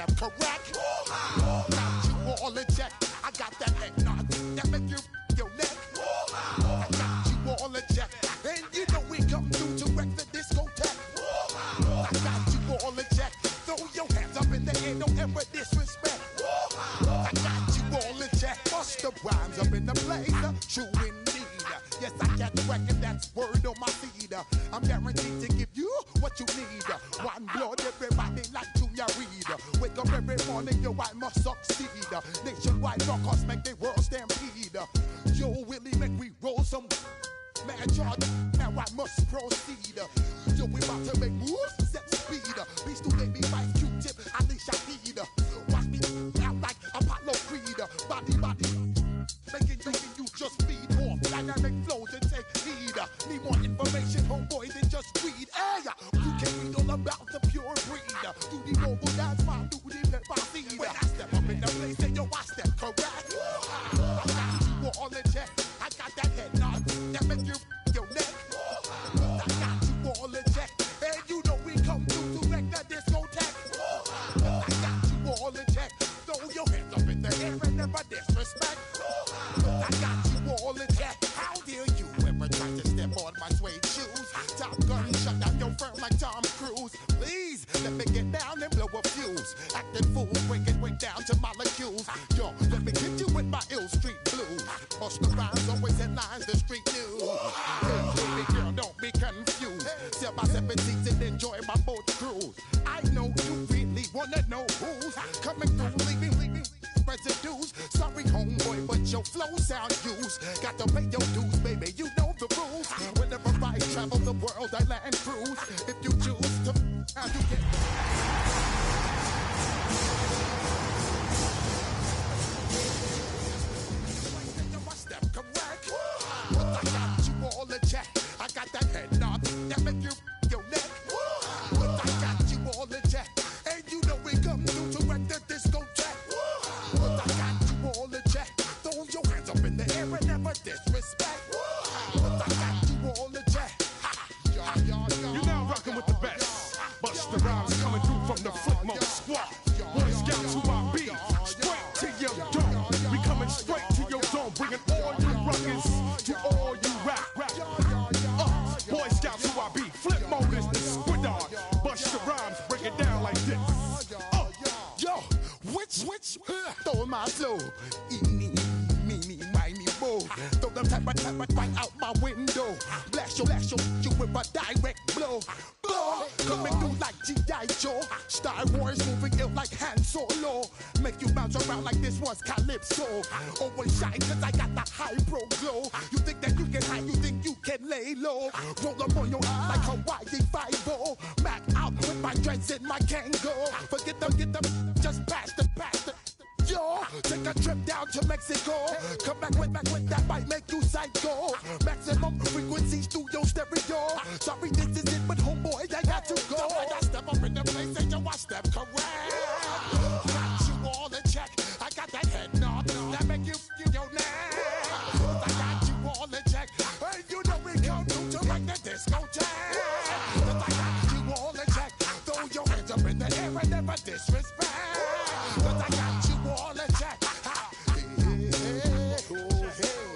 step correct. Got you all in check. I got that head nod that make you your neck. I got you all in check. And you know we come through to wreck the discotheque. I got you all in check. Throw your hands up in the air, don't ever disrespect. I got you all in check. Bust the rhymes up in the place, true indeed. Yes, I got the record, that's word on my feed. I'm guaranteed to give you what you need. One blood, everybody like Junior Reed. Wake up every morning, yo, I must succeed. Nationwide rockers make the world stampede. Yo, Willie, make we roll some man charge. Now I must proceed. Yo, we about to make moves, set speed. Beast to make me fight Q-tip, at least I need. Watch me out like Apollo Creed. Body, making you just feed off dynamic flows and take heed. Need more information, homeboy, than just read. Hey, you can read all about the pure breed. Do the mobile dance, my do the pepper seed. When I step up in the place, then yo, I step correct. I got you all in check. I got that head nod that make you your neck. I got you all in check. And you know we come through to wreck the discotheque. I got you all in check. Throw your hands up in the air and never disrespect. I got you all in check. How dare you ever try to step on my suede shoes? Top Gun shut down your firm like Tom Cruise. Please let me get down and blow a fuse. Acting fool, break it way down to molecules. Yo, let me hit you with my ill street blues. Bust the rhymes, always headlines, the street news. Hey, baby girl, don't be confused. Sell my 17s and enjoy my boat cruise. I know you really wanna know who's coming through, leaving residues. Sorry, homeboy, but your flow sound used. Got to pay your dues, baby, you know the rules. Whenever I travel the world, I land cruise. If you choose to, how you get. I step correct. But I got you all in check. I got that head nod that make you your neck. But I got you all in check. And you know we come through to wreck the discotheque. But I got you all in check. Throw your hands up in the air and never disrespect. But I got you all in check. You're now rocking with the best. Bust the rhymes coming through from the Flip Mode Squad. Boy Scouts who I be. Straight to your dome. We coming straight to your dome. Bringing all you rockers to all you rap. Boy Scouts who I be. Flip Mode is the squid on. Bust the rhymes, break it down like this. Yo, which, throw my flow. Eeny, meeny, miny, mo. Throw them type of right out my window. Blast you with a direct blow. Coming through like G.I. Joe. Star Wars moving ill like Han Solo. Make you bounce around like this was Calypso. Always shine cause I got the high pro glow. You think that you can hide, you think you can lay low. Roll up on your eye like Hawaii 5-0. Back out with my dreads in my Kango. Forget them, just pass the. Yo, take a trip down to Mexico. Come back with that might make you psycho. Maximum frequencies through your stereo. Sorry, this is it, but homeboy, I got to go. I got step up in the place and yo, I step correct. Got you all in check. I got that head nod that make you your neck. I got you all in check. And you know we come through to make the discotheque. I got you all in check. Throw your hands up in the air and never disrespect. Cause I got you all in check. Hey, yo, hey.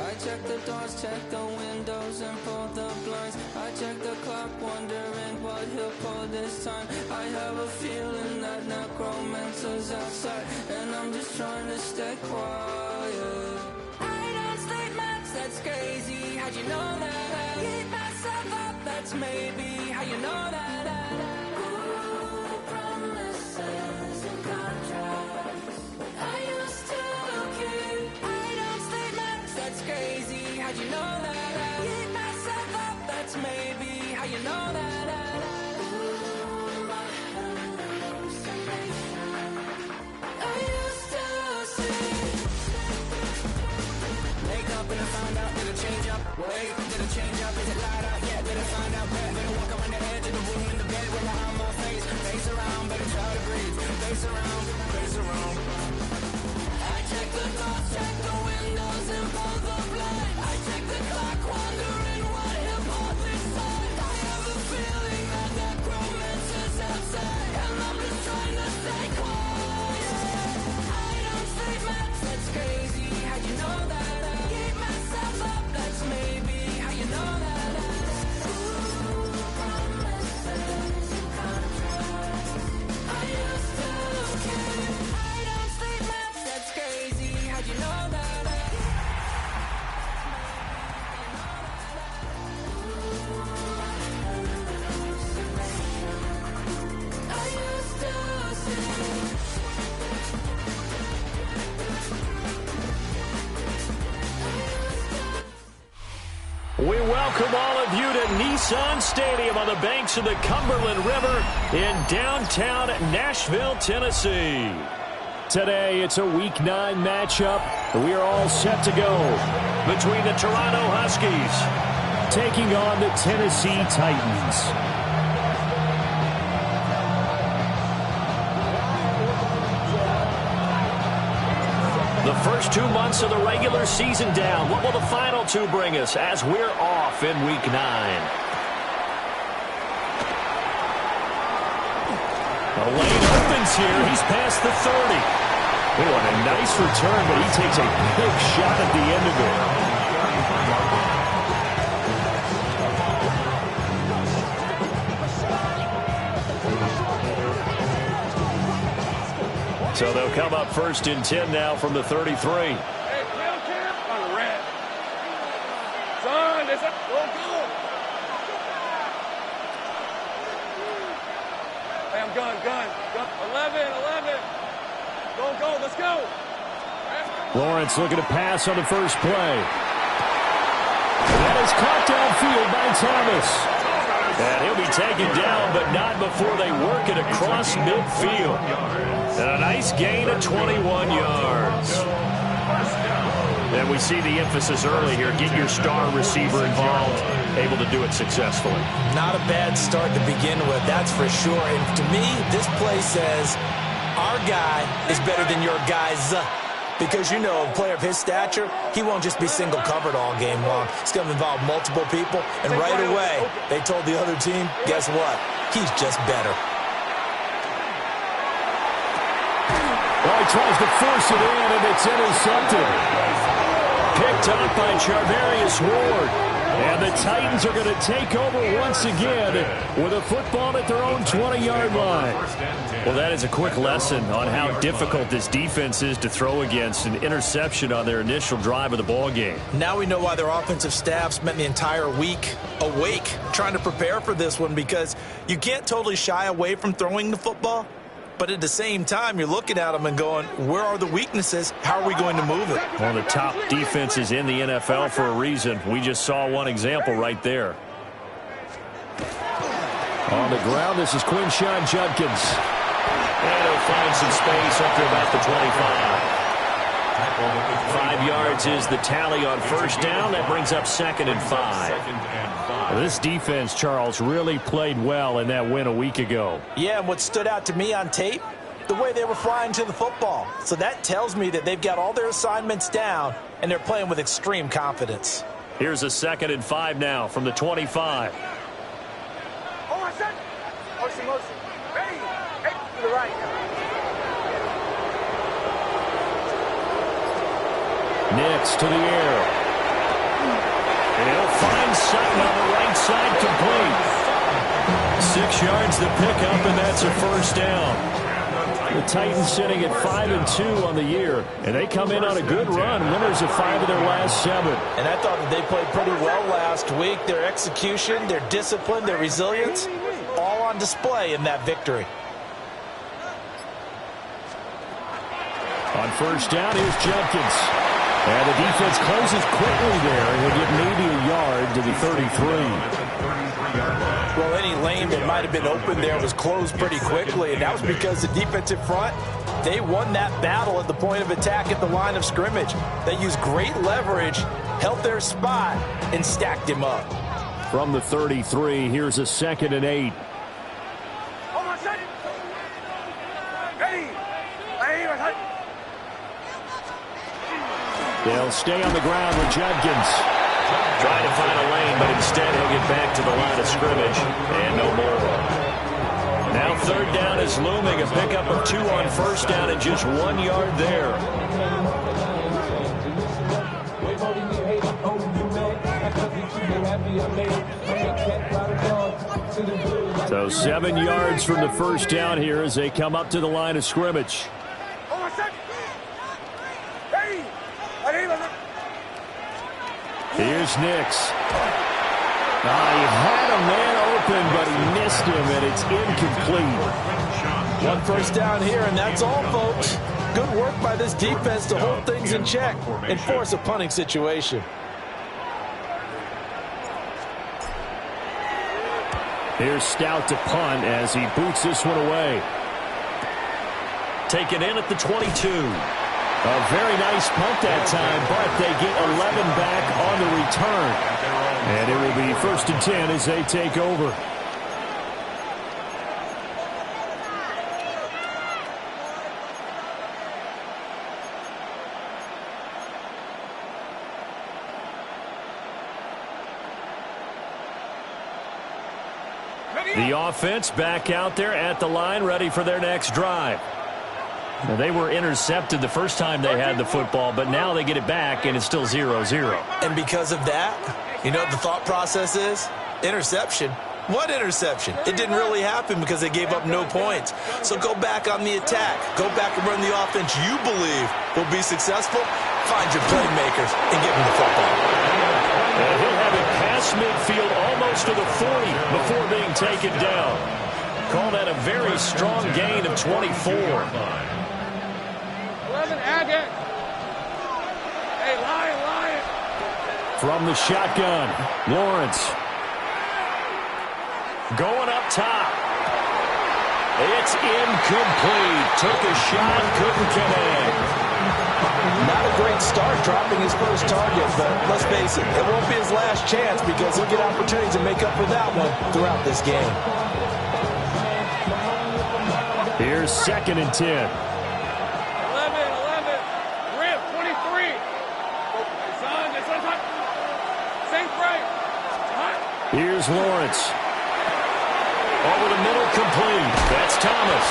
I check the doors, check the windows and pull the blinds. I check the clock, wondering what he'll pull this time. I have a feeling that necromancer's outside, and I'm just trying to stay quiet. I don't sleep much, that's crazy. How'd you know that? I keep myself up, that's maybe how you know that. Ooh, promises and contracts. I used to keep. I don't sleep much, that's crazy. How'd you know that? I keep myself up, that's maybe how you know that. pace around, pace around. I check the doors, check the windows, and pull the blind. I check the clock, wondering what he'll pull this time. I have a feeling that necromancer's is outside, and I'm just trying to stay quiet. I don't sleep much, that's crazy. How'd you know that? I keep myself up, that's maybe how you know that. Promises you can't trust. I used to care. I don't sleep much, that's crazy. How'd you know that? I used to say. We welcome all of you to Nissan Stadium on the banks of the Cumberland River in downtown Nashville, Tennessee. Today, it's a Week 9 matchup. We are all set to go between the Toronto Huskies taking on the Tennessee Titans. The first 2 months of the regular season down. What will the final 2 bring us as we're off in Week 9? The lane opens here. He's past the 30. Oh, and a nice return, but he takes a big shot at the end of it. So they'll come up first and 10 now from the 33. Hey, on red. Son, there's a go. Hey, I'm gun. 11. Go, let's go. Lawrence looking to pass on the first play. That is caught downfield by Thomas. And he'll be taken down, but not before they work it across midfield. And a nice gain of 21 yards. And we see the emphasis early here. Get your star receiver involved, able to do it successfully. Not a bad start to begin with, that's for sure. And to me, this play says our guy is better than your guy's. Because, you know, a player of his stature, he won't just be single covered all game long. It's going to involve multiple people. And right away, they told the other team, guess what? He's just better. Well, he tries to force it in, and it's intercepted. Picked up by Charvarius Ward. And the Titans are going to take over once again with a football at their own 20-yard line. Well, that is a quick lesson on how difficult this defense is to throw against. An interception on their initial drive of the ball game. Now we know why their offensive staff spent the entire week awake trying to prepare for this one, because you can't totally shy away from throwing the football. But at the same time, you're looking at them and going, where are the weaknesses? How are we going to move it? One of the top defenses in the NFL for a reason. We just saw one example right there. On the ground, this is Quinshon Judkins. And he'll find some space up to about the 25. 5 yards is the tally on first down. That brings up 2nd and 5. Well, this defense, Charles, really played well in that win a week ago. Yeah, and what stood out to me on tape, the way they were flying to the football. So that tells me that they've got all their assignments down, and they're playing with extreme confidence. Here's a 2nd and 5 now from the 25. Motion. Ready. Hey, to the right. Nix to the air. And he'll find Sutton on the right side complete. 6 yards the pickup, and that's a first down. The Titans sitting at 5-2 on the year, and they come in on a good run, winners of 5 of their last 7. And I thought that they played pretty well last week. Their execution, their discipline, their resilience, all on display in that victory. On first down, here's Judkins. And the defense closes quickly there. He'll get maybe a yard to the 33. Well, any lane that might have been open there was closed pretty quickly, and that was because the defensive front, they won that battle at the point of attack at the line of scrimmage. They used great leverage, held their spot, and stacked him up. From the 33, here's a 2nd and 8. Ready. They'll stay on the ground with Judkins. Trying to find a lane, but instead he'll get back to the line of scrimmage. And no more. Now third down is looming. A pickup of 2 on first down and just 1 yard there. So 7 yards from the first down here as they come up to the line of scrimmage. Here's Nix. He had a man open, but he missed him, and it's incomplete. 1 first down here, and that's all, folks. Good work by this defense to hold things in check and force a punting situation. Here's Stout to punt as he boots this one away. Taken in at the 22. A very nice punt that time, but they get 11 back on the return. And it will be 1st and 10 as they take over. The offense back out there at the line, ready for their next drive. Now, they were intercepted the first time they had the football, but now they get it back, and it's still 0-0. And because of that, you know what the thought process is? Interception. What interception? It didn't really happen because they gave up no points. So go back on the attack. Go back and run the offense you believe will be successful. Find your playmakers and give them the football. And he'll have it past midfield almost to the 40 before being taken down. Call that a very strong gain of 24. 11, Agate. Hey, Lion. From the shotgun, Lawrence. Going up top. It's incomplete. Took a shot, couldn't connect. Not a great start dropping his first target, but let's face it, it won't be his last chance because he'll get opportunities to make up for that one throughout this game. Here's 2nd and 10. 11, Rip, 23. Son, this one's hot. Safe break. Hot. Here's Lawrence. Over the middle, complete. That's Thomas.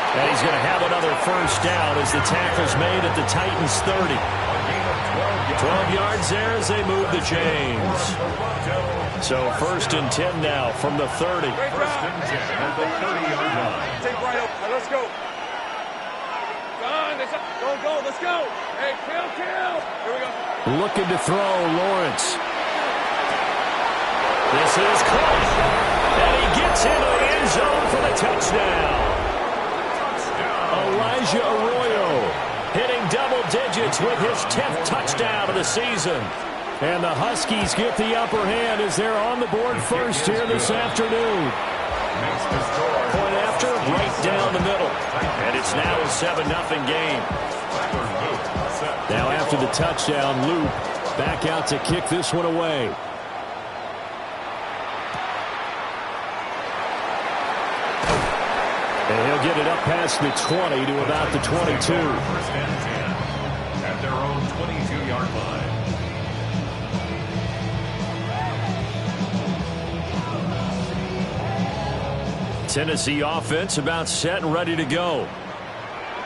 And he's going to have another first down as the tackle's made at the Titans' 30. 12 yards there as they move the chains. So 1st and 10 now from the 30. Great job. At the 30-yard line. Take right up. Let's go. Son, go. Let's go. Hey, kill. Here we go. Looking to throw, Lawrence. This is caught. And he gets into the end zone for the touchdown. Elijah Arroyo hitting double digits with his 10th touchdown of the season. And the Huskies get the upper hand as they're on the board first here this afternoon. Point after, right down the middle. And it's now a 7-0 game. Now after the touchdown, Luke back out to kick this one away. And he'll get it up past the 20 to about the 22. 1st and 10 at their own 22-yard line. Tennessee offense about set and ready to go.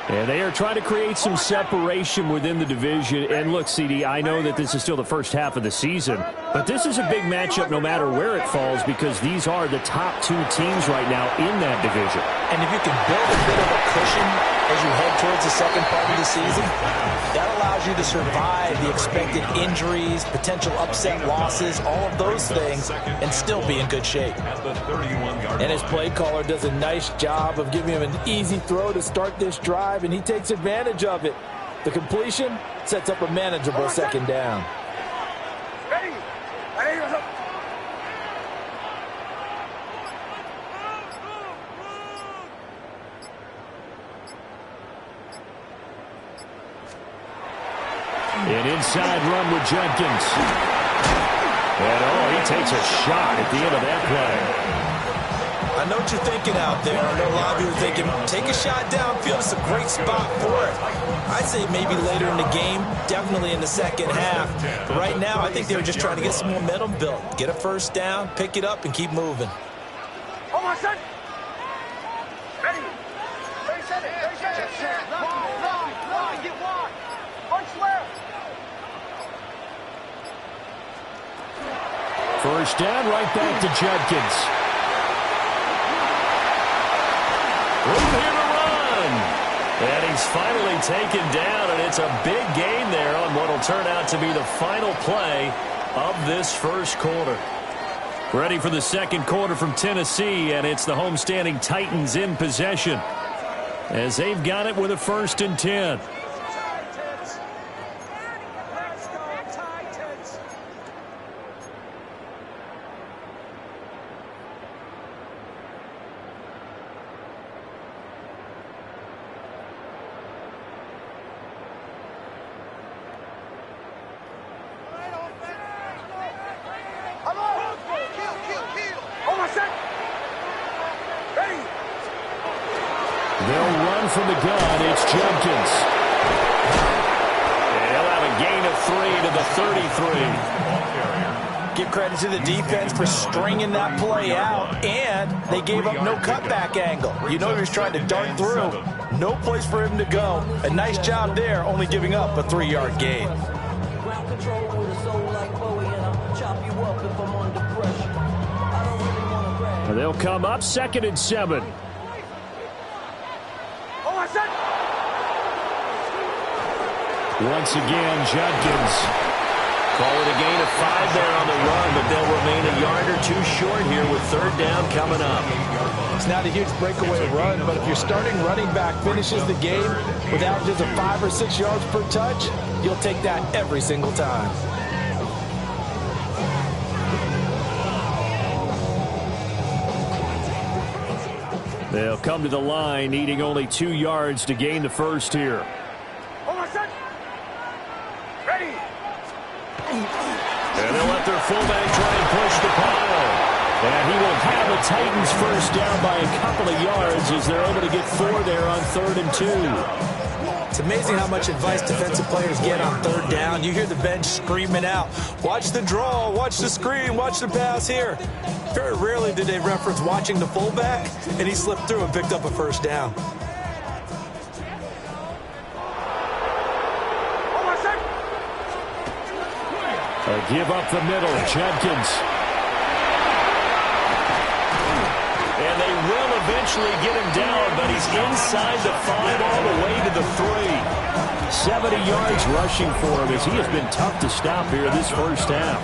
And they are trying to create some separation within the division. And look, CD, I know that this is still the first half of the season, but this is a big matchup no matter where it falls because these are the top 2 teams right now in that division. And if you can build a bit of a cushion as you head towards the second part of the season, that allows you to survive the expected injuries, potential upset losses, all of those things, and still be in good shape. And his play caller does a nice job of giving him an easy throw to start this drive, and he takes advantage of it. The completion sets up a manageable 2nd down. Ready. An inside run with Judkins. And, he takes a shot at the end of that play. I I know what you're thinking out there. I know a lot of you are thinking, take a shot downfield. It's a great spot for it. I'd say maybe later in the game, definitely in the second half. But right now, I think they were just trying to get some momentum built. Get a first down, pick it up, and keep moving. Hold on, son. Ready. 30 seconds. 30 seconds. Line. Get wide. Punch left. First down, right back to Judkins. Room here to run. And he's finally taken down, and it's a big gain there on what will turn out to be the final play of this first quarter. Ready for the second quarter from Tennessee, and it's the homestanding Titans in possession as they've got it with a 1st and 10. They'll run from the gun. It's Judkins. And he'll have a gain of 3 to the 33. Give credit to the defense for stringing that play out, and they gave up no cutback angle. You know he was trying to dart through. No place for him to go. A nice job there, only giving up a 3-yard gain. Ground control with a soul like Bowie, and I'll chop you up if I'm under pressure. I don't really want to brag. They'll come up 2nd and 7. Once again, Judkins. Call it a gain of 5 there on the run, but they'll remain a yard or 2 short here with 3rd down coming up. It's not a huge breakaway run, but if your starting running back finishes the game with averages of 5 or 6 yards per touch, you'll take that every single time. They'll come to the line, needing only 2 yards to gain the first here. And they'll let their fullback try and push the pile. And he will have the Titans first down by a couple of yards as they're able to get 4 there on 3rd and 2. It's amazing how much advice defensive players get on 3rd down. You hear the bench screaming out, watch the draw, watch the screen, watch the pass here. Very rarely did they reference watching the fullback, and he slipped through and picked up a first down. Give up the middle, Judkins. And they will eventually get him down, but he's inside the 5 all the way to the 3. 70 yards rushing for him as he has been tough to stop here this first half.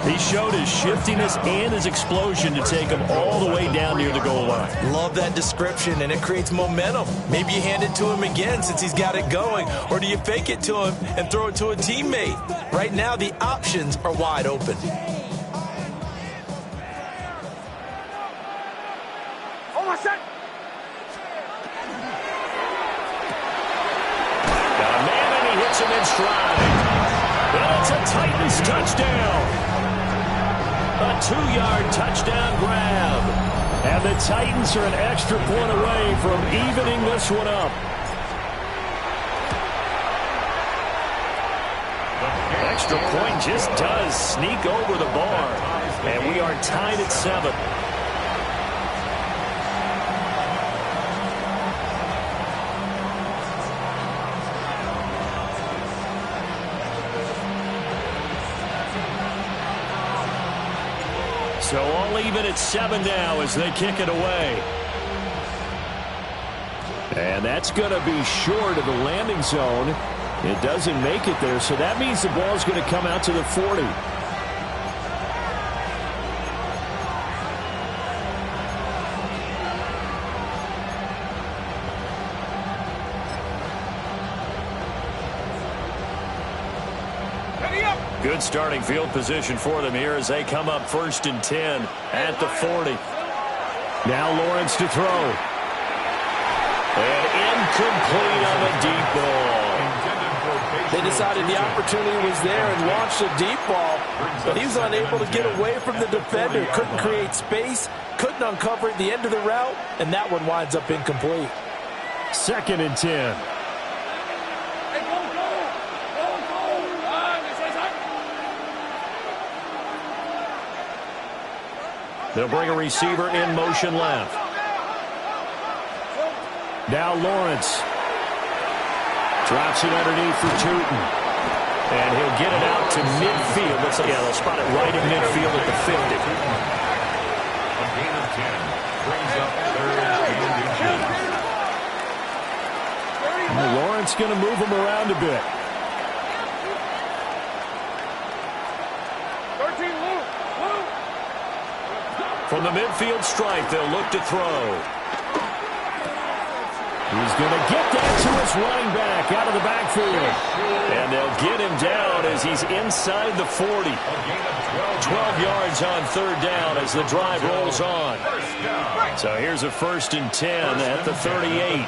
He showed his shiftiness and his explosion to take him all the way down near the goal line. Love that description, and it creates momentum. Maybe you hand it to him again since he's got it going, or do you fake it to him and throw it to a teammate? Right now, the options are wide open. Got a man, and he hits him in stride. And it's a Titans touchdown. A 2-yard touchdown grab. And the Titans are an extra point away from evening this one up. Extra point just does sneak over the bar. And we are tied at 7. So all even at 7 now as they kick it away. And that's going to be short of the landing zone. It doesn't make it there, so that means the ball's going to come out to the 40. Good starting field position for them here as they come up 1st and 10 at the 40. Now Lawrence to throw. And incomplete on the deep ball. They decided the opportunity was there and launched a deep ball, but he was unable to get away from the defender, couldn't create space, couldn't uncover at the end of the route, and that one winds up incomplete. 2nd and 10. They'll bring a receiver in motion left. Now Lawrence. Drops it underneath for Tootin. And he'll get it out to midfield. They'll spot it right in midfield at the 50. A gain of 10 brings up 3rd and 10. Lawrence going to move him around a bit. 13, Luke. From the midfield stripe, they'll look to throw. He's going to get that to his running back out of the backfield. And they'll get him down as he's inside the 40. 12 yards on 3rd down as the drive rolls on. So here's a 1st and 10 at the 38.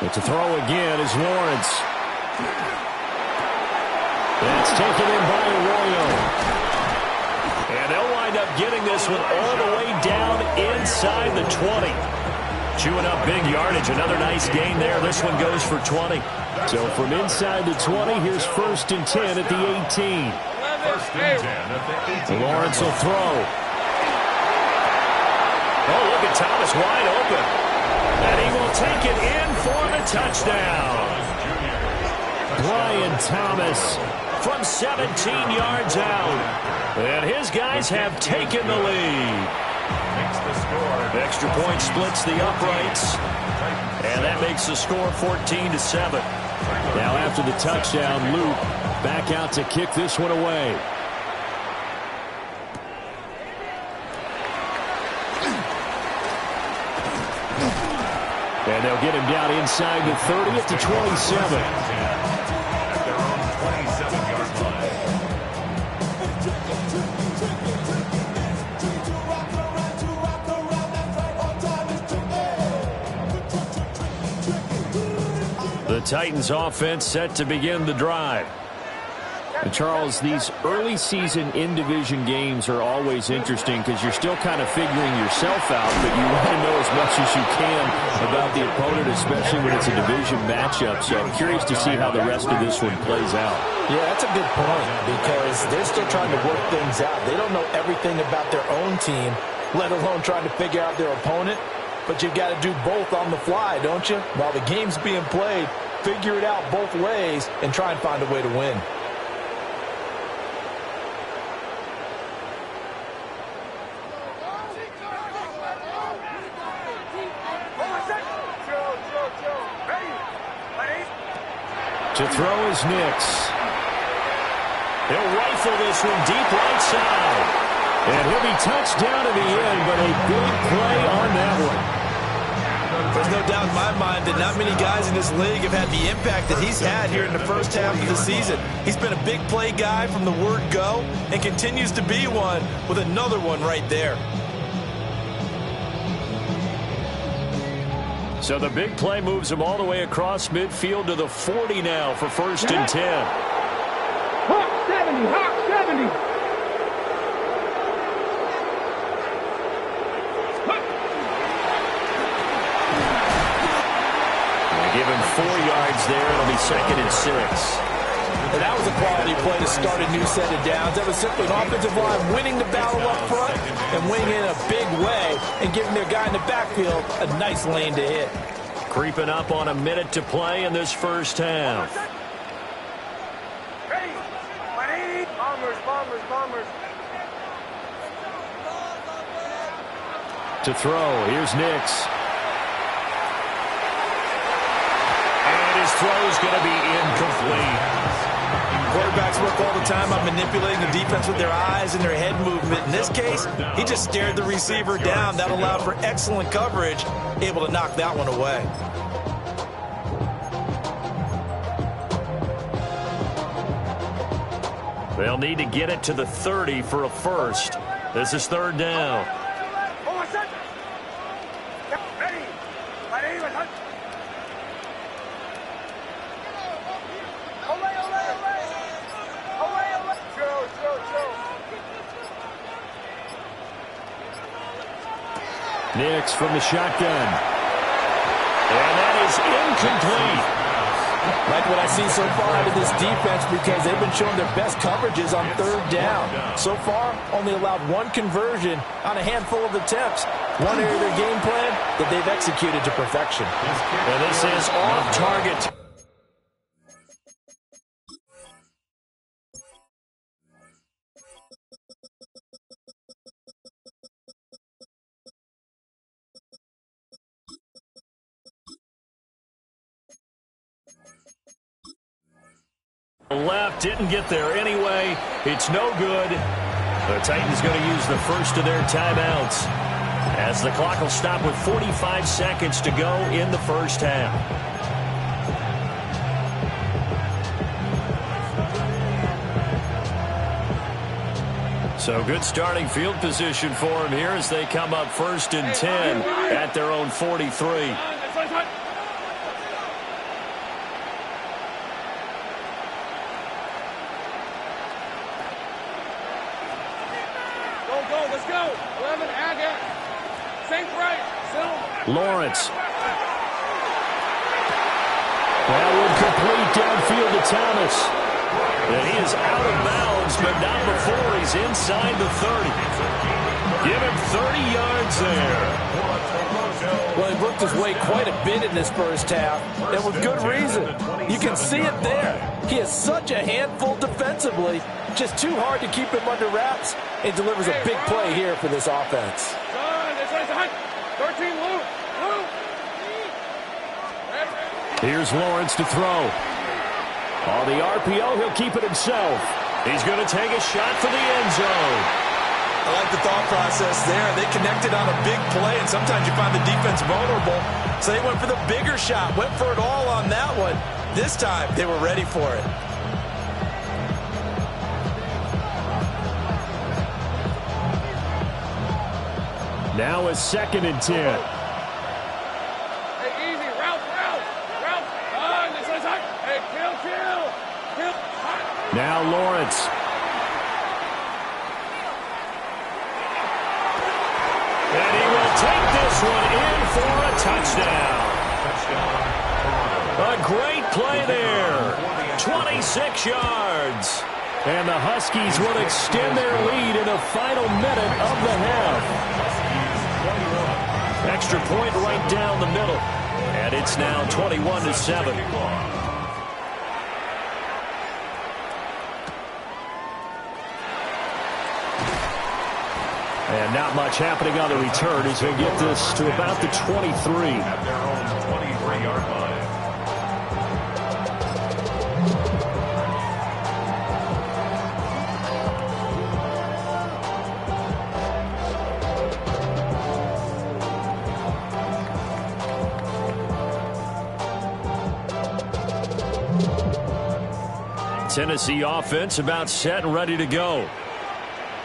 But to throw again is Lawrence. That's taken in by Arroyo. And they'll wind up getting this one all the way down inside the 20. Chewing up big yardage. Another nice gain there. This one goes for 20. So from inside the 20, here's 1st and 10 at the 18. 1st and 10 at the 18. Lawrence will throw. Oh, look at Thomas wide open. And he will take it in for the touchdown. Brian Thomas from 17 yards out. And his guys have taken the lead. Makes the score. Extra point splits the uprights. And that makes the score 14-7. Now after the touchdown, Luke back out to kick this one away. And they'll get him down inside the 30 at the 27. At their own 27-yard line. The Titans offense set to begin the drive. And Charles, these early season in-division games are always interesting because you're still kind of figuring yourself out, but you want to know as much as you can about the opponent, especially when it's a division matchup. So I'm curious to see how the rest of this one plays out. Yeah, that's a good point because they're still trying to work things out. They don't know everything about their own team, let alone trying to figure out their opponent. But you've got to do both on the fly, don't you? While the game's being played, figure it out both ways and try and find a way to win. To throw is Nix. He'll rifle this one deep right side. And he'll be touched down to the end, but a big play on that one. There's no doubt in my mind that not many guys in this league have had the impact that he's had here in the first half of the season. He's been a big play guy from the word go and continues to be one with another one right there. So the big play moves him all the way across midfield to the 40 now for 1st and 10. Hawk 70, Hawk 70. Give him 4 yards there. It'll be 2nd and 6. And that was a quality play to start a new set of downs. That was simply an offensive line winning the battle up front and winning in a big way and giving their guy in the backfield a nice lane to hit. Creeping up on a minute to play in this first half. Ready. Bombers, bombers, bombers. To throw, here's Nix. His throw is going to be incomplete. Quarterbacks work all the time on manipulating the defense with their eyes and their head movement. In this case, he just stared the receiver down. That allowed for excellent coverage, able to knock that one away. They'll need to get it to the 30 for a first. This is 3rd down. Nix from the shotgun. And that is incomplete. Like what I see so far out of this defense, because they've been showing their best coverages on third down. So far, only allowed one conversion on a handful of attempts. One area of their game plan that they've executed to perfection. And this is off target. Left, didn't get there anyway. It's no good. The Titans going to use the first of their timeouts, as the clock will stop with 45 seconds to go in the first half. So good starting field position for them here as they come up 1st and 10 at their own 43. Lawrence. That one complete downfield to Thomas. And he is out of bounds, but not before he's inside the 30. Give him 30 yards there. Well, he worked his way quite a bit in this first half, and with good reason. You can see it there. He is such a handful defensively. Just too hard to keep him under wraps, and delivers a big play here for this offense. 13 Luke. Here's Lawrence to throw. On the RPO, he'll keep it himself. He's going to take a shot for the end zone. I like the thought process there. They connected on a big play, and sometimes you find the defense vulnerable. So they went for the bigger shot, went for it all on that one. This time, they were ready for it. Now a 2nd and 10. Now Lawrence. And he will take this one in for a touchdown. A great play there. 26 yards. And the Huskies will extend their lead in the final minute of the half. Extra point right down the middle. And it's now 21-7. And not much happening on the return as they get this to about the 23. At their own 23-yard line. Tennessee offense about set and ready to go.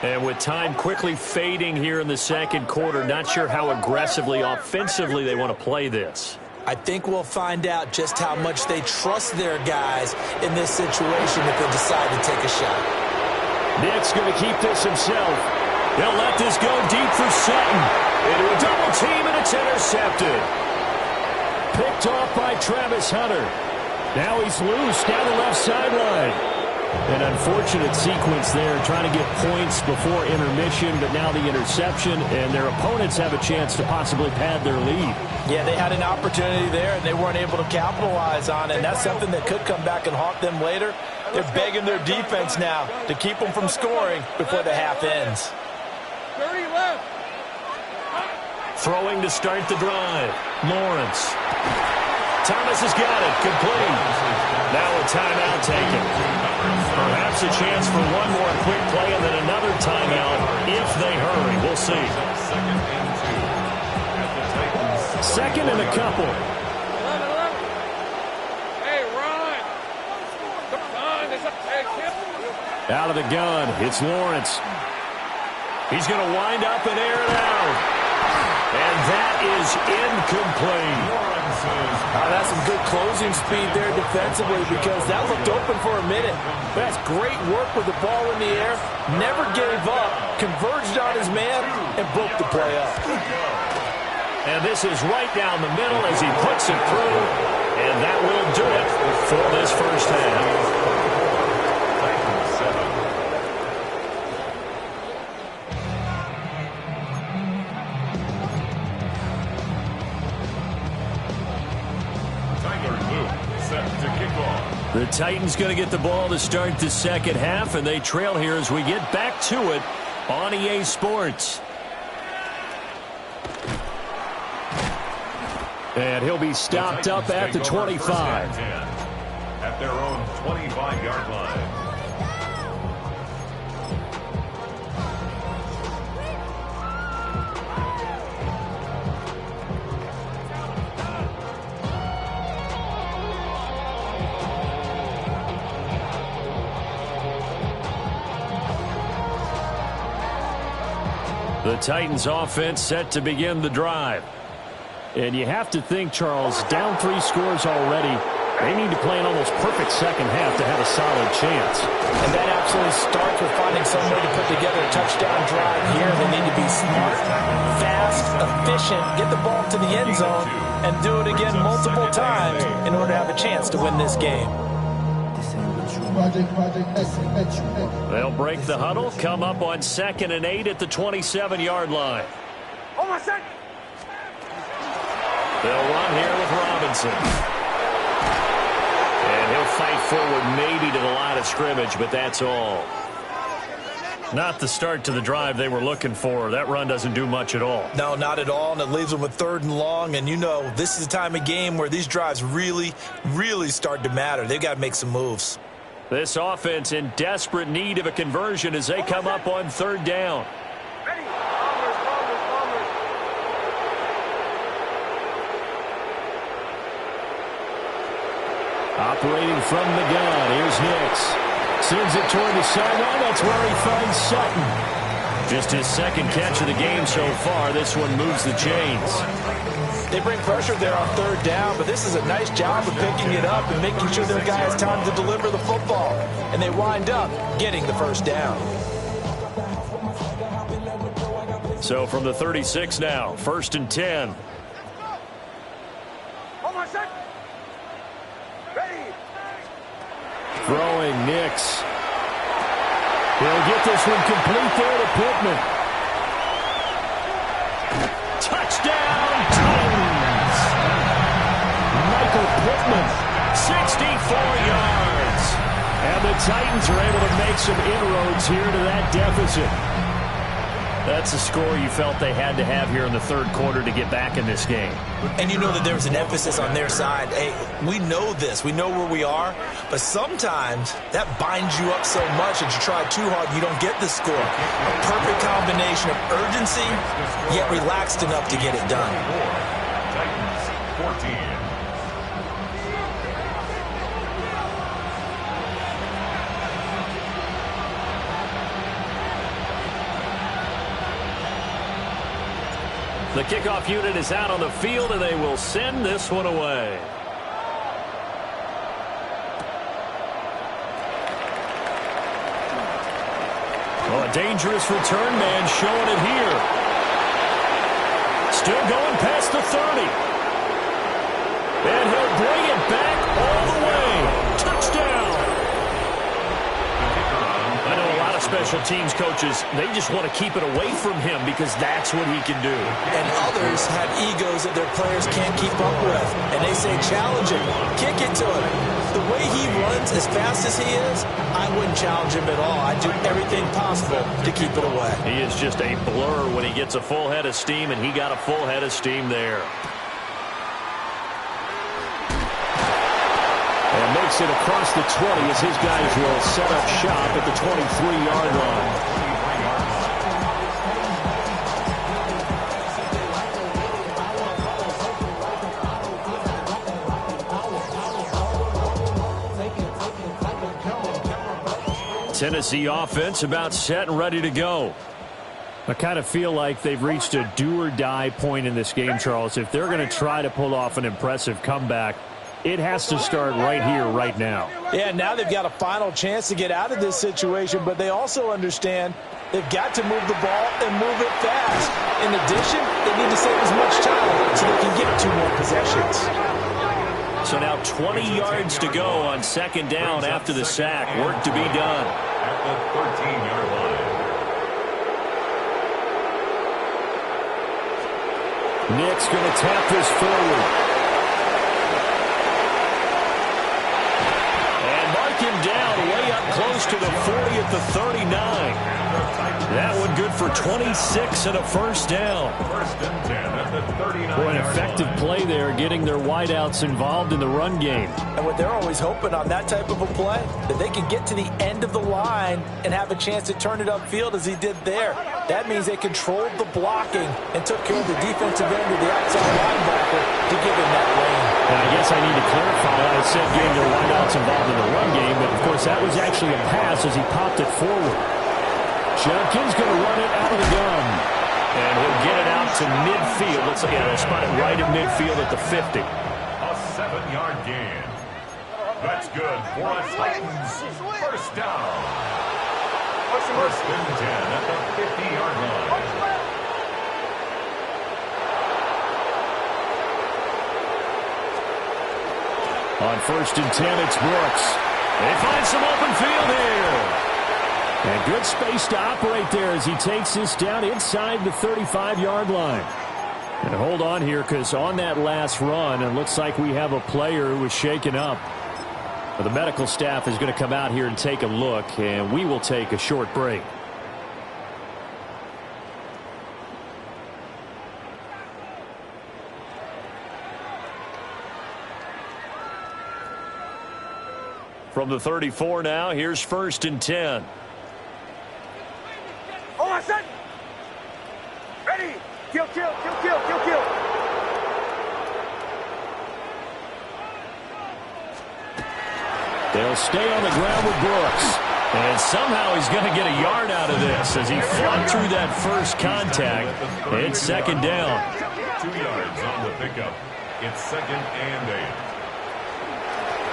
And with time quickly fading here in the second quarter, not sure how aggressively, offensively they want to play this. I think we'll find out just how much they trust their guys in this situation if they decide to take a shot. Nick's going to keep this himself. He'll let this go deep for Sutton. Into a double team, and it's intercepted. Picked off by Travis Hunter. Now he's loose down the left sideline. An unfortunate sequence there, trying to get points before intermission, but now the interception, and their opponents have a chance to possibly pad their lead. Yeah, they had an opportunity there, and they weren't able to capitalize on it, and that's something that could come back and haunt them later. They're begging their defense now to keep them from scoring before the half ends. 30 left. Throwing to start the drive. Lawrence. Thomas has got it. Complete. Now a timeout taken. Perhaps a chance for one more quick play and then another timeout if they hurry. We'll see. 2nd and a couple. 11. Hey, Ron. Out of the gun. It's Lawrence. He's going to wind up and air it out. And that is incomplete. That's some good closing speed there defensively, because that looked open for a minute. But that's great work with the ball in the air. Never gave up, converged on his man, and broke the play up. And this is right down the middle as he puts it through. And that will do it for this first half. The Titans going to get the ball to start the second half, and they trail here as we get back to it on EA Sports. And he'll be stopped up at the 25. At their own 25-yard line. The Titans offense set to begin the drive. And you have to think, Charles, down 3 scores already. They need to play an almost perfect second half to have a solid chance. And that absolutely starts with finding some way to put together a touchdown drive here. They need to be smart, fast, efficient, get the ball to the end zone, and do it again multiple times in order to have a chance to win this game. They'll break the huddle, come up on 2nd and 8 at the 27-yard line. Oh, my son! They'll run here with Robinson. And he'll fight forward maybe to the line of scrimmage, but that's all. Not the start to the drive they were looking for. That run doesn't do much at all. No, not at all, and it leaves them with 3rd and long. And you know, this is the time of game where these drives really, really start to matter. They've got to make some moves. This offense in desperate need of a conversion as they come up on 3rd down. Ready? Operating from the gun, here's Nix. Sends it toward the sideline. That's where he finds Sutton. Just his 2nd catch of the game so far. This one moves the chains. They bring pressure there on 3rd down, but this is a nice job of picking it up and making sure their guy has time to deliver the football. And they wind up getting the 1st down. So from the 36 now, 1st and 10. Oh, my son! Ready? Throwing Nix. He'll get this one complete there to Pittman. Touchdown, Titans! Michael Pittman, 64 yards. And the Titans are able to make some inroads here to that deficit. That's a score you felt they had to have here in the 3rd quarter to get back in this game. And you know that there was an emphasis on their side. Hey, we know this. We know where we are. But sometimes that binds you up so much that you try too hard and you don't get the score. A perfect combination of urgency, yet relaxed enough to get it done. Titans 14. The kickoff unit is out on the field, and they will send this one away. Oh, a dangerous return man showing it here. Still going past the 30. And he'll bring it back all the way. Touchdown. I know a lot of special teams coaches, they just want to keep it away from him because that's what he can do. And others have egos that their players can't keep up with. And they say, challenge him, kick it to him. The way he runs as fast as he is, I wouldn't challenge him at all. I'd do everything possible to keep it away. He is just a blur when he gets a full head of steam, and he got a full head of steam there. And makes it across the 20 as his guys will set up shop at the 23-yard line. Tennessee offense about set and ready to go. I kind of feel like they've reached a do-or-die point in this game, Charles. If they're going to try to pull off an impressive comeback, it has to start right here, right now. Yeah, now they've got a final chance to get out of this situation, but they also understand They've got to move the ball and move it fast. In addition, they need to save as much time so they can get 2 more possessions. So now 20 yards to go on second down after the sack. Work to be done. At the 13-yard line. Nick's going to tap this forward. And mark him down way up close to the 40 at the 39. That one good for 26 and a first down. First and 10 at the 39. Boy, an effective play there, getting their wideouts involved in the run game. And what they're always hoping on that type of a play, that they can get to the end of the line and have a chance to turn it upfield as he did there. That means they controlled the blocking and took care of the defensive end of the outside linebacker to give him that lane. And I guess I need to clarify. I said getting their wideouts involved in the run game, but of course that was actually a pass as he popped it forward. Jenkins going to run it out of the gun. And he'll get it out to midfield. Let's look at it. Spot it right at midfield at the 50. A 7-yard gain. That's good for a Titans first down. First and 10 at the 50-yard line. On first and 10, it's Brooks. They find some open field here. And good space to operate there as he takes this down inside the 35-yard line. And hold on here, because on that last run, it looks like we have a player who was shaken up. The medical staff is going to come out here and take a look, and we will take a short break. From the 34 now, here's first and 10. Oh, I said. Ready. Kill, kill, kill, kill, kill, kill. They'll stay on the ground with Brooks. And somehow he's going to get a yard out of this as he fought through that first contact. It's second down. 2 yards on the pickup. It's second and 8.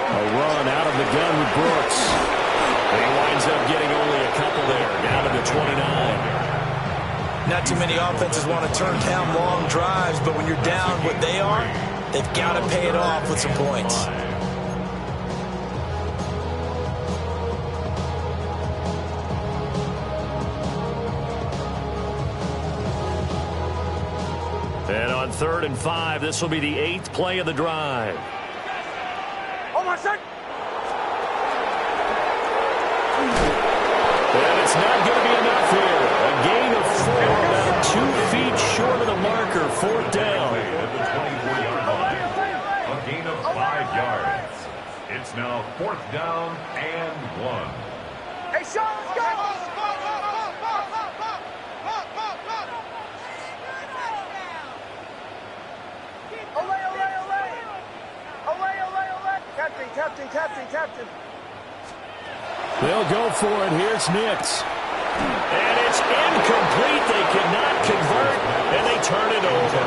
A run out of the gun with Brooks. And he winds up getting only a couple there, down to the 29. Not too many offenses want to turn down long drives, but when you're down what they are, they've got to pay it off with some points. And on 3rd and 5, this will be the 8th play of the drive. Oh, my son. And it's not going to be enough here. A gain of 4, about 2 feet short of the marker, 4th down. At the 24-yard line. A gain of 5 yards. It's now 4th down and 1. Hey, Sean, let's go. Captain. They'll go for it. Here's Nix. And it's incomplete. They cannot convert, and they turn it over.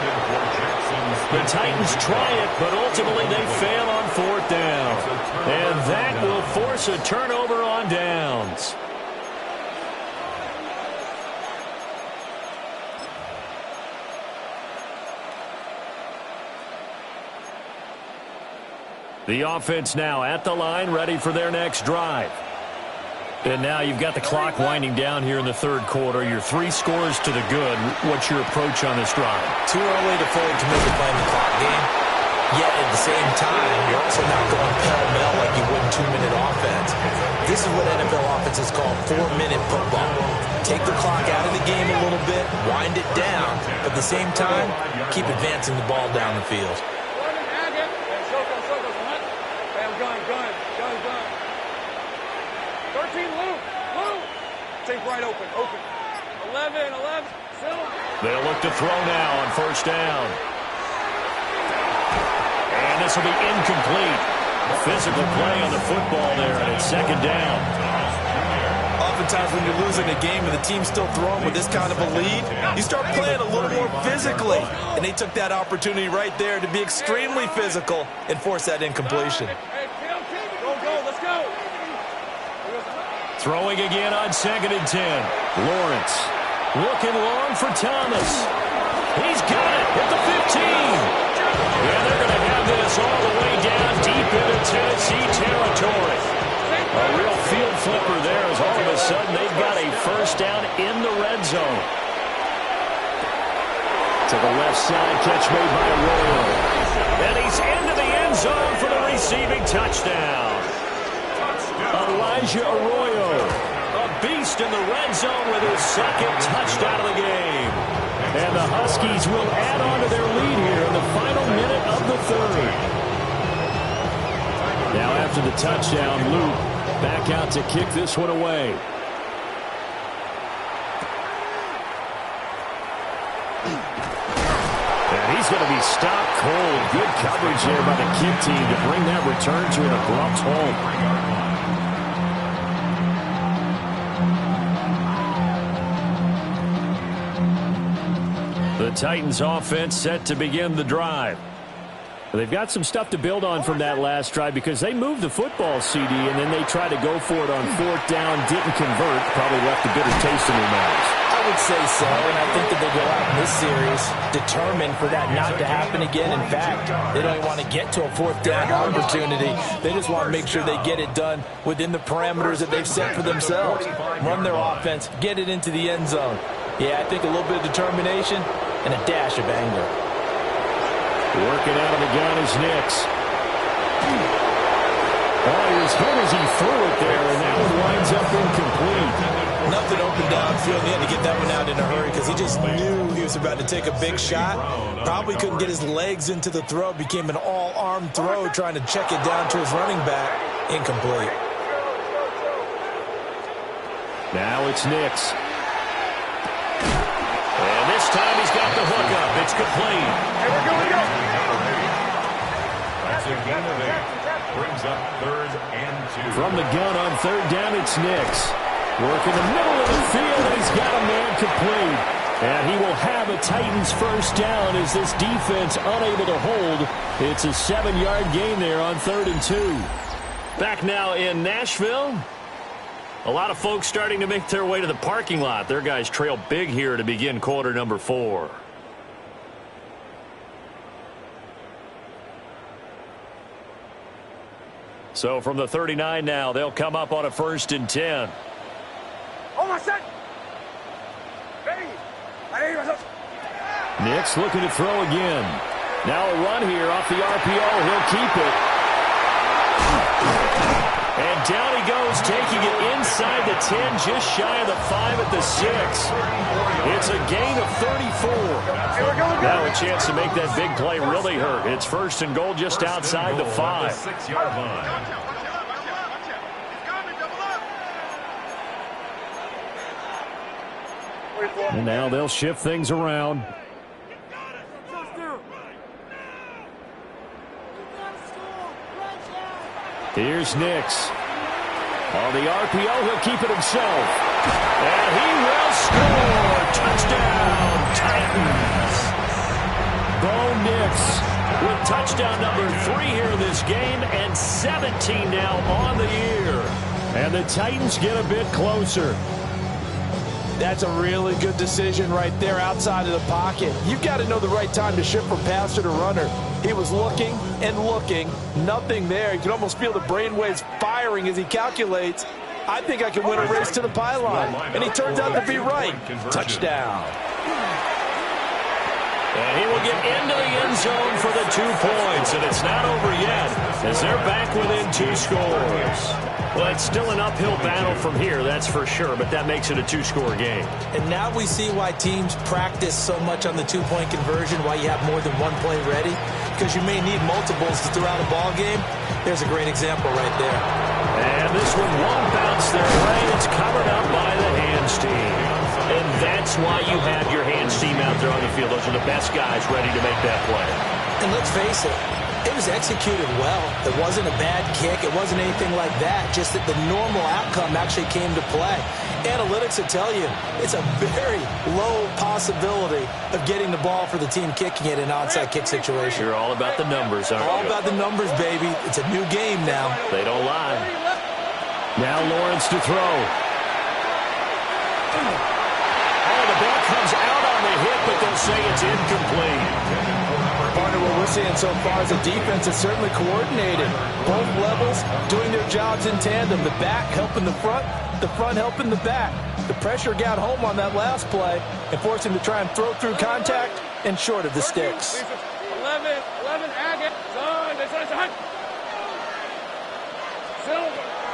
The Titans try it, but ultimately they fail on 4th down. And that will force a turnover on downs. The offense now at the line, ready for their next drive. And now you've got the clock winding down here in the 3rd quarter. Your 3 scores to the good. What's your approach on this drive? Too early to fully commit to playing the clock game. Yet at the same time, you're also not going pell-mell like you would in 2-minute offense. This is what NFL offenses call 4-minute football. Take the clock out of the game a little bit, wind it down, but at the same time, keep advancing the ball down the field. Gun. 13, Luke. Take right open. 11, still. They'll look to throw now on 1st down. And this will be incomplete. Physical play on the football there, and it's 2nd down. Oftentimes when you're losing a game and the team's still throwing with this kind of a lead, you start playing a little more physically. And they took that opportunity right there to be extremely physical and force that incompletion. Go, let's go. Throwing again on 2nd and 10. Lawrence looking long for Thomas. He's got it at the 15. And they're going to have this all the way down deep into Tennessee territory. A real field flipper there as all of a sudden they've got a first down in the red zone. To the left side, catch made by Arroyo. And he's into the end zone for the receiving touchdown. Elijah Arroyo, a beast in the red zone with his 2nd touchdown of the game. And the Huskies will add on to their lead here in the final minute of the 3rd. Now after the touchdown, Luke back out to kick this one away. And he's going to be stopped cold. Good coverage there by the kick team to bring that return to an abrupt halt. The Titans offense set to begin the drive. They've got some stuff to build on from that last drive because they moved the football, CD, and then they tried to go for it on 4th down, didn't convert, probably left a bitter taste in their mouths. I would say so, and I think that they go out in this series determined for that not to happen again. In fact, they don't even want to get to a 4th down opportunity. They just want to make sure they get it done within the parameters that they've set for themselves. Run their offense, get it into the end zone. Yeah, I think a little bit of determination and a dash of anger. Working out of the gun is Nix. Oh, he was hurt as he threw it there, and that one winds up incomplete. Nothing open downfield. He had to get that one out in a hurry because he just knew he was about to take a big shot. Probably couldn't get his legs into the throw. Became an all-arm throw trying to check it down to his running back. Incomplete. Now it's Nix. And this time he's got the hook up. It's complete. That's a gain of 8. Brings up 3rd and 2. From the gun on 3rd down, it's Nix. Working the middle of the field, and he's got a man complete. And he will have a Titans first down as this defense unable to hold. It's a 7-yard gain there on 3rd and 2. Back now in Nashville. A lot of folks starting to make their way to the parking lot. Their guys trail big here to begin quarter number 4. So from the 39 now, they'll come up on a 1st and 10. Oh, my son! Ready? Nix looking to throw again. Now a run here off the RPO. He'll keep it. And down he goes, taking it inside the 10, just shy of the 5 at the 6. It's a gain of 34. Now a chance to make that big play really hurt. It's 1st and goal just outside the 5. 6-yard line. And now they'll shift things around. Here's Nix. On the RPO, he'll keep it himself. And he will score. Touchdown, Titans. Bo Nix with touchdown number 3 here in this game and 17 now on the year. And the Titans get a bit closer. That's a really good decision right there outside of the pocket. You've got to know the right time to shift from passer to runner. He was looking and looking. Nothing there. You can almost feel the brainwaves firing as he calculates. I think I can win a race to the pylon. And he turns out to be right. Touchdown. And he will get into the end zone for the 2 points. And it's not over yet as they're back within 2 scores. Well, it's still an uphill battle from here, that's for sure, but that makes it a 2-score game. And now we see why teams practice so much on the 2-point conversion, why you have more than one play ready, because you may need multiples to throw out a ball game. There's a great example right there. And this one won't bounce their way. It's covered up by the hands team. And that's why you have your hands team out there on the field. Those are the best guys ready to make that play. And let's face it, it was executed well. It wasn't a bad kick. It wasn't anything like that. Just that the normal outcome actually came to play. Analytics will tell you it's a very low possibility of getting the ball for the team kicking it in an onside kick situation. You're all about the numbers, aren't you? All about the numbers, baby. It's a new game now. They don't lie. Now Lawrence to throw. Oh, the ball comes out on the hit, but they'll say it's incomplete. Partner, what we're seeing so far is the defense is certainly coordinated. Both levels doing their jobs in tandem. The back helping the front helping the back. The pressure got home on that last play and forced him to try and throw through contact and short of the sticks. 11, Agate.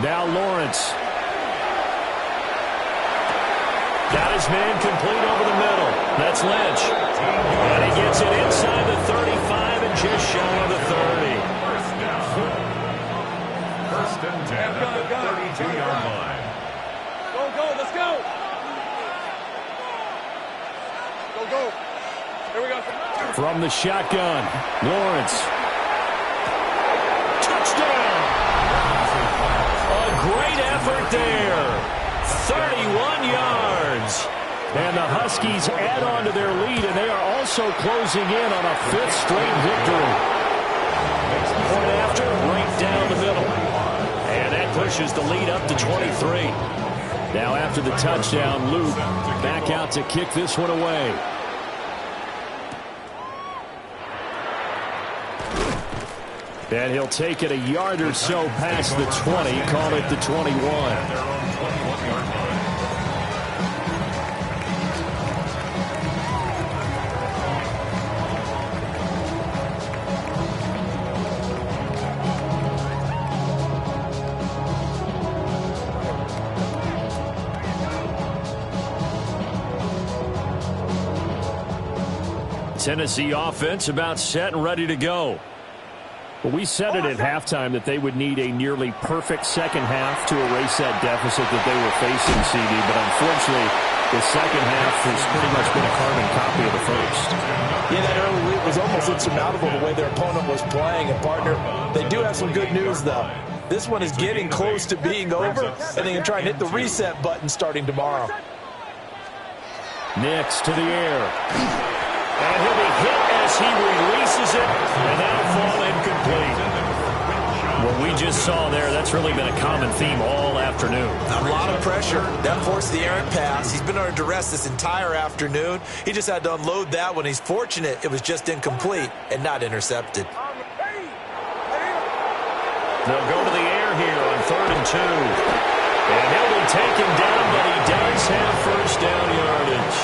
Now Lawrence. Got his man complete over the middle. That's Lynch. And he gets it inside the 35 and just shy of the 30. First and 10 at the 32-yard line. Go, let's go. Go. Here we go. From the shotgun, Lawrence. Touchdown! A great effort there. 31 yards. And the Huskies add on to their lead, and they are also closing in on a 5th straight victory. Point after, right down the middle. And that pushes the lead up to 23. Now after the touchdown, Luke back out to kick this one away. And he'll take it a yard or so past the 20, call it the 21. Tennessee offense about set and ready to go. Well, we said it at halftime that they would need a nearly perfect second half to erase that deficit that they were facing, CD. But unfortunately, the second half has pretty much been a carbon copy of the first. Yeah, that early lead was almost insurmountable the way their opponent was playing. And, partner, they do have some good news, though. This one is getting close to being over, and they can try and hit the reset button starting tomorrow. Nix to the air. And he'll be hit as he releases it, and that'll fall incomplete. What we just saw there, that's really been a common theme all afternoon. A lot of pressure. That forced the errant pass. He's been under duress this entire afternoon. He just had to unload that one. He's fortunate it was just incomplete and not intercepted. They'll go to the air here on 3rd and 2. And he'll be taken down, but he does have first down yardage.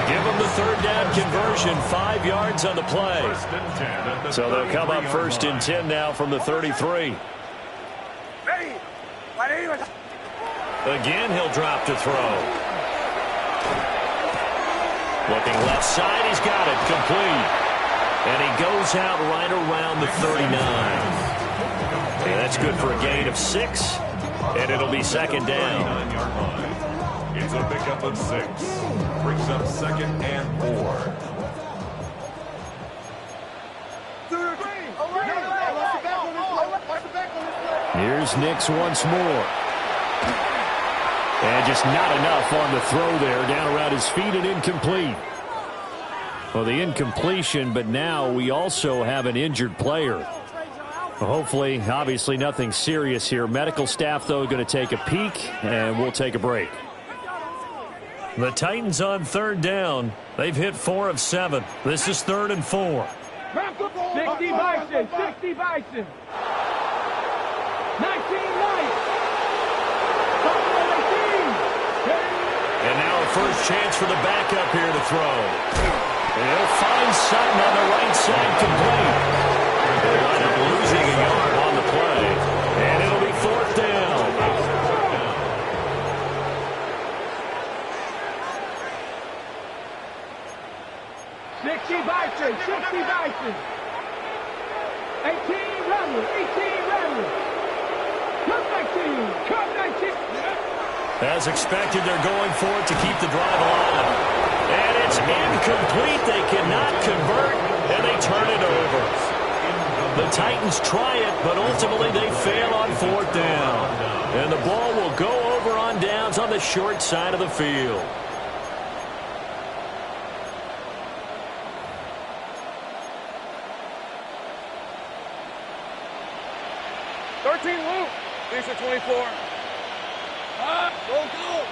Give them the 3rd down conversion, 5 yards on the play. So they'll come up 1st and 10 now from the 33. Again, he'll drop to throw. Looking left side, he's got it, complete. And he goes out right around the 39. And that's good for a gain of 6. And it'll be 2nd down. It's a pickup of 6. Brings up 2nd and 4. Here's Nix once more. And just not enough on the throw there. Down around his feet and incomplete. Well, the incompletion, but now we also have an injured player. Well, hopefully, obviously nothing serious here. Medical staff, though, going to take a peek, and we'll take a break. The Titans on 3rd down. They've hit 4 of 7. This is 3rd and 4. 60 Bison, 60 Bison. 19 Light. And now a first chance for the backup here to throw. And he'll find Sutton on the right side complete. They wind up losing a yard on the play. And it'll be 4th down. 60 Bison, 60 Bison. 18 Rebel, 18 Rebel. Come 19. As expected, they're going for it to keep the drive alive. And it's incomplete. They cannot convert, and they turn it over. The Titans try it, but ultimately they fail on 4th down. And the ball will go over on downs on the short side of the field. Luke. Finish at 24. Go.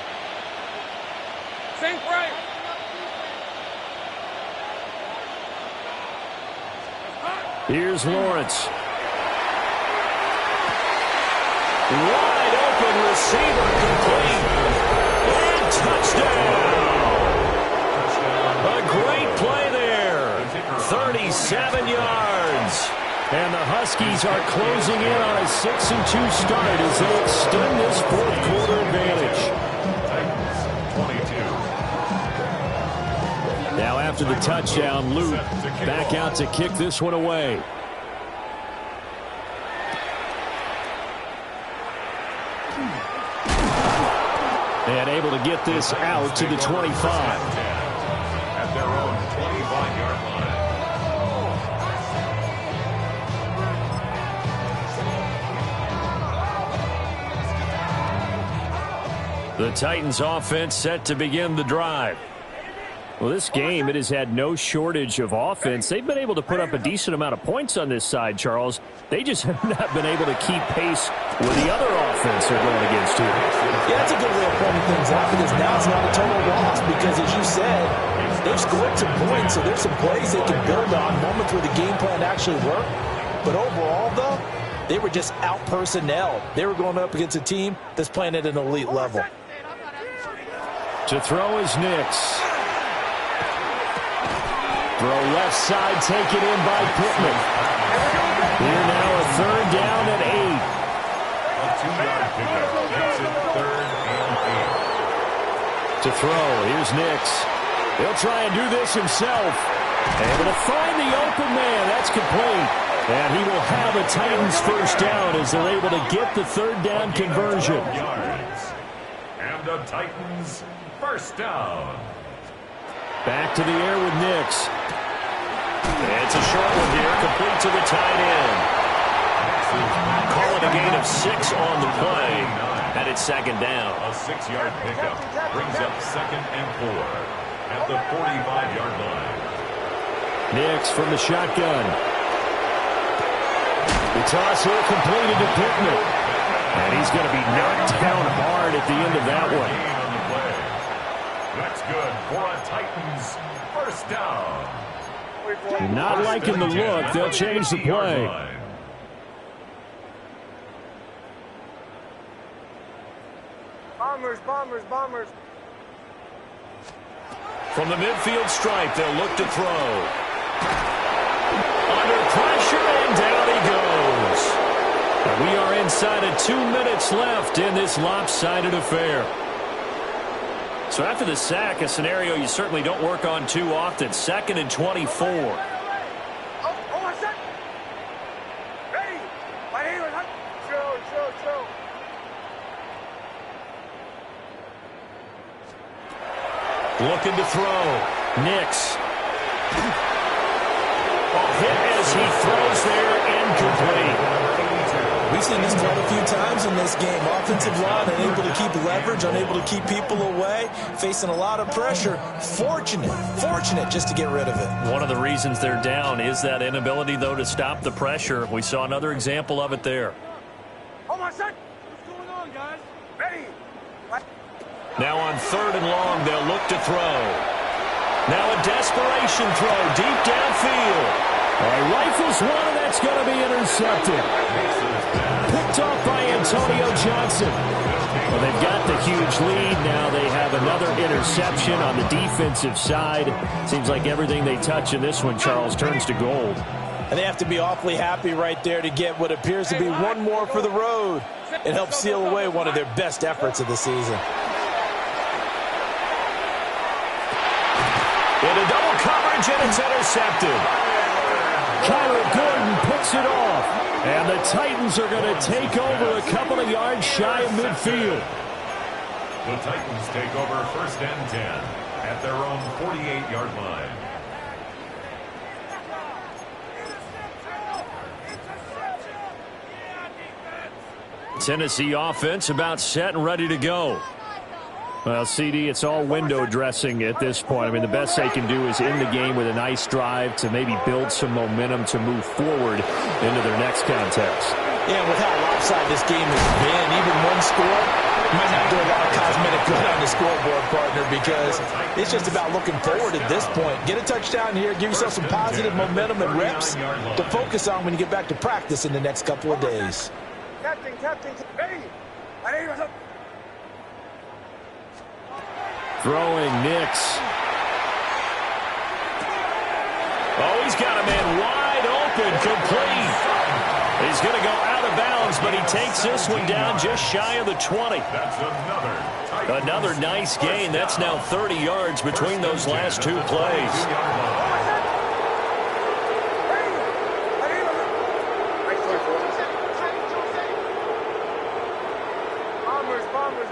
Sink right. Here's Lawrence. Wide open receiver complete. And touchdown. A great play there. 37 yards. And the Huskies are closing in on a 6-2 start as they extend this fourth quarter advantage. Now after the touchdown, Luke back out to kick this one away. And able to get this out to the 25. At their own 25-yard line. The Titans offense set to begin the drive. Well, this game, it has had no shortage of offense. They've been able to put up a decent amount of points on this side, Charles. They just have not been able to keep pace with the other offense they're going against here. Yeah, that's a good way of pointing things out because now it's not a total loss because, as you said, they've scored some points, so there's some plays they can build on, moments where the game plan actually worked. But overall, though, they were just out-personnel. They were going up against a team that's playing at an elite level. To throw is Nix. Throw left side, taken in by Pittman. Here now a third down and 8. A 2-yard pickup makes it 3rd and 8. To throw, here's Nix. He'll try and do this himself. Able to find the open man. That's complete. And he will have a Titans first down as they're able to get the third down conversion. And the Titans first down. Back to the air with Nix. It's a short one here, complete to the tight end. Call it a gain of 6 on the play, and it's second down. A 6-yard pickup brings up 2nd and 4 at the 45-yard line. Nix from the shotgun. The toss here completed to Pittman. And he's going to be knocked down hard at the end of that one. That's good for a Titans first down. Not liking the look. They'll change the play. Bombers. From the midfield stripe, they'll look to throw. Under pressure, and down he goes. And we are inside of 2 minutes left in this lopsided affair. So after the sack, a scenario you certainly don't work on too often. 2nd and 24. Ready? My name is Chill. Looking to throw. Nix. Hit as he throws there, incomplete. We've seen this quite a few times in this game. Offensive line unable to keep leverage, unable to keep people away, facing a lot of pressure. Fortunate just to get rid of it. One of the reasons they're down is that inability, though, to stop the pressure. We saw another example of it there. Hold on, son. What's going on, guys? Ready? Now on 3rd and long, they'll look to throw. Now a desperation throw deep downfield. Rifles one, and that's going to be intercepted. Picked off by Antonio Johnson. Well, they've got the huge lead. Now they have another interception on the defensive side. Seems like everything they touch in this one, Charles, turns to gold. And they have to be awfully happy right there to get what appears to be one more for the road. It helps seal away one of their best efforts of the season. Into double coverage, and it's intercepted. Kyler Gordon picks it off. And the Titans are going to take over a couple of yards shy of midfield. The Titans take over 1st and 10 at their own 48-yard line. Tennessee offense about set and ready to go. Well, CD, it's all window dressing at this point. I mean, the best they can do is end the game with a nice drive to maybe build some momentum to move forward into their next contest. Yeah, with how lopsided this game has been, even one score might not do a lot of cosmetic good on the scoreboard, partner, because it's just about looking forward at this point. Get a touchdown here, give yourself some positive momentum and reps to focus on when you get back to practice in the next couple of days. Captain, ready? Throwing Nix. Oh, he's got a man wide open, complete. He's going to go out of bounds, but he takes this one down just shy of the 20. That's Another nice gain. That's now 30 yards between those last two plays.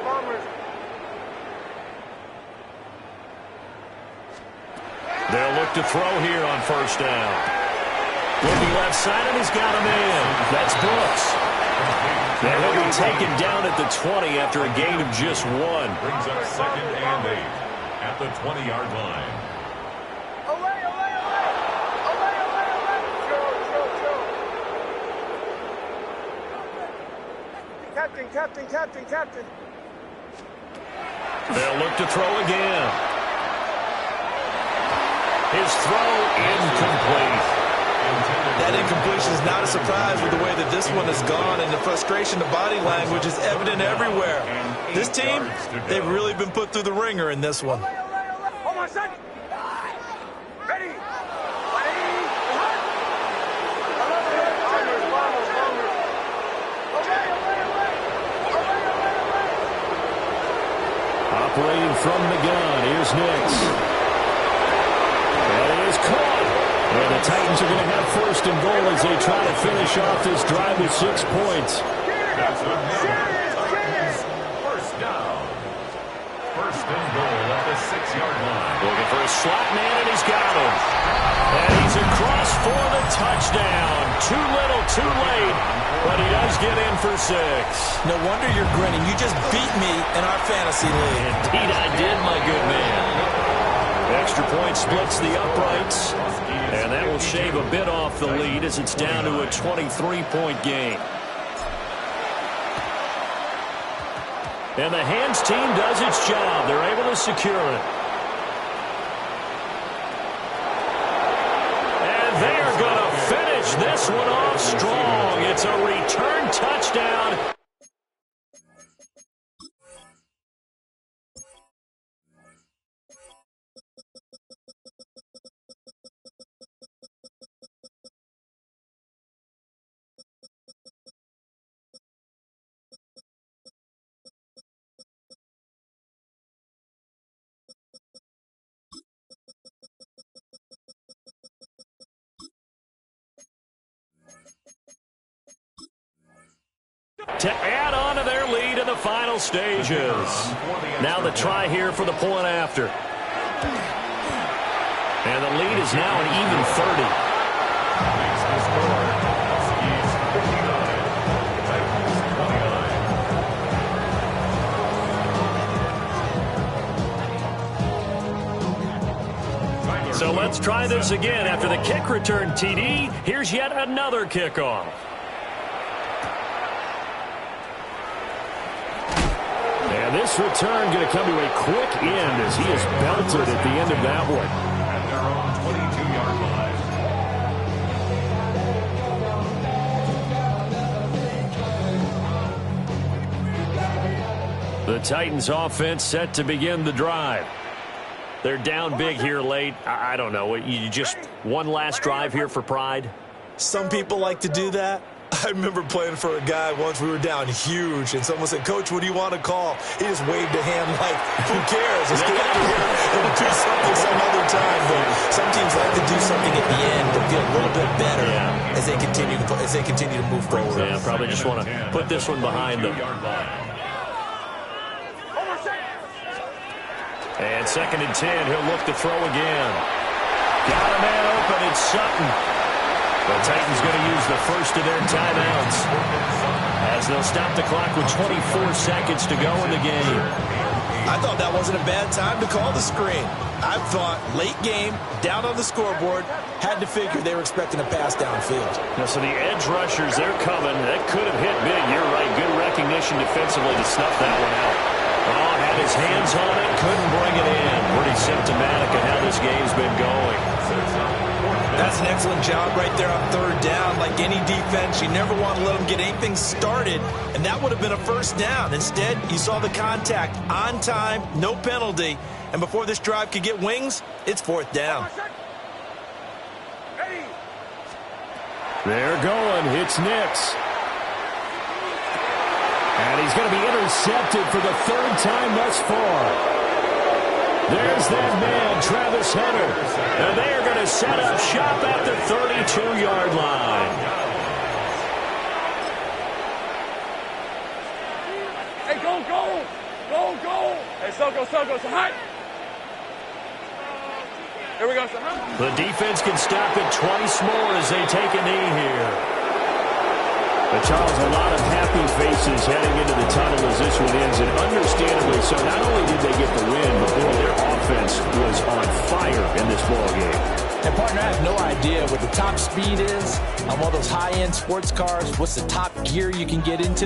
Bombers. They'll look to throw here on first down. Looking left side, and he's got a man. That's Brooks. And he'll be taken down at the 20 after a gain of just one. Brings up 2nd and 8 at the 20-yard line. Away. Captain. They'll look to throw again. His throw incomplete. That incompletion is not a surprise with the way that this one has gone, and the frustration, the body language is evident everywhere. This team, they've really been put through the ringer in this one. Hold on a second. Ready? Operating from the gun, here's Nix. And he is caught. And the Titans are going to have first and goal as they try to finish off this drive with 6 points. That's Titans. First down. First and goal at the 6-yard line. Looking for a slot man, and he's got him. And he's across for the touchdown. Too little, too late, but he does get in for 6. No wonder you're grinning. You just beat me in our fantasy league. Indeed I did, my good man. Extra point splits the uprights, and that will shave a bit off the lead as it's down to a 23-point game. And the hands team does its job. They're able to secure it. And they're going to finish this one off strong. It's a return touchdown. To add on to their lead in the final stages. Now the try here for the point after. And the lead is now an even 30. Makes the score. Huskies 59. So let's try this again. After the kick return TD, here's yet another kickoff. And this return going to come to a quick end as he is belted at the end of that one. At their own 22-yard line. The Titans offense set to begin the drive. They're down big here late. I don't know. You just one last drive here for pride? Some people like to do that. I remember playing for a guy once. We were down huge, and someone said, "Coach, what do you want to call?" He just waved a hand like, "Who cares? Let's get out of here and do something some other time." But some teams like to do something at the end to feel a little bit better as they continue to move forward. Yeah, probably just want to put this one behind them. And 2nd and 10, he'll look to throw again. Got a man open, it's Sutton. The Titans going to use the first of their timeouts as they'll stop the clock with 24 seconds to go in the game. I thought that wasn't a bad time to call the screen. I thought late game, down on the scoreboard, had to figure they were expecting a pass downfield. Now, so the edge rushers, they're coming. That could have hit big. You're right. Good recognition defensively to snuff that one out. Oh, had his hands on it, couldn't bring it in. Pretty symptomatic of how this game's been going. That's an excellent job right there on third down. Like any defense, you never want to let them get anything started, and that would have been a first down. Instead, you saw the contact on time, no penalty, and before this drive could get wings, it's fourth down. They're going. It's Nix. And he's going to be intercepted for the third time thus far. There's that man, Travis Hunter. And they are going to set up shop at the 32-yard line. Hey, go, go. Go, go. Hey, so go, hot. Here we go, so hot. The defense can stop it twice more as they take a knee here. But Charles, a lot of happy faces heading into the tunnel as this one ends, and understandably so. Not only did they get the win, but boy, their offense was on fire in this ball game. And partner, I have no idea what the top speed is on one of those high-end sports cars. What's the top gear you can get into?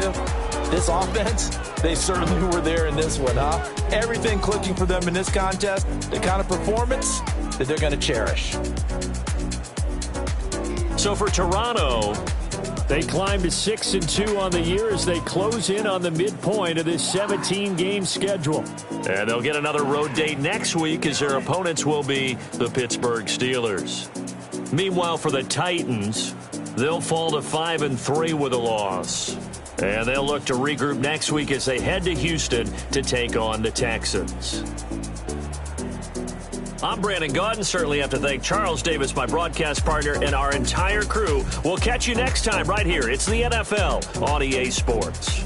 This offense, they certainly were there in this one, huh? Everything clicking for them in this contest, the kind of performance that they're going to cherish. So for Toronto, they climb to 6-2 on the year as they close in on the midpoint of this 17-game schedule. And they'll get another road date next week as their opponents will be the Pittsburgh Steelers. Meanwhile, for the Titans, they'll fall to 5-3 with a loss. And they'll look to regroup next week as they head to Houston to take on the Texans. I'm Brandon Gaudin. Certainly have to thank Charles Davis, my broadcast partner, and our entire crew. We'll catch you next time right here. It's the NFL on EA Sports.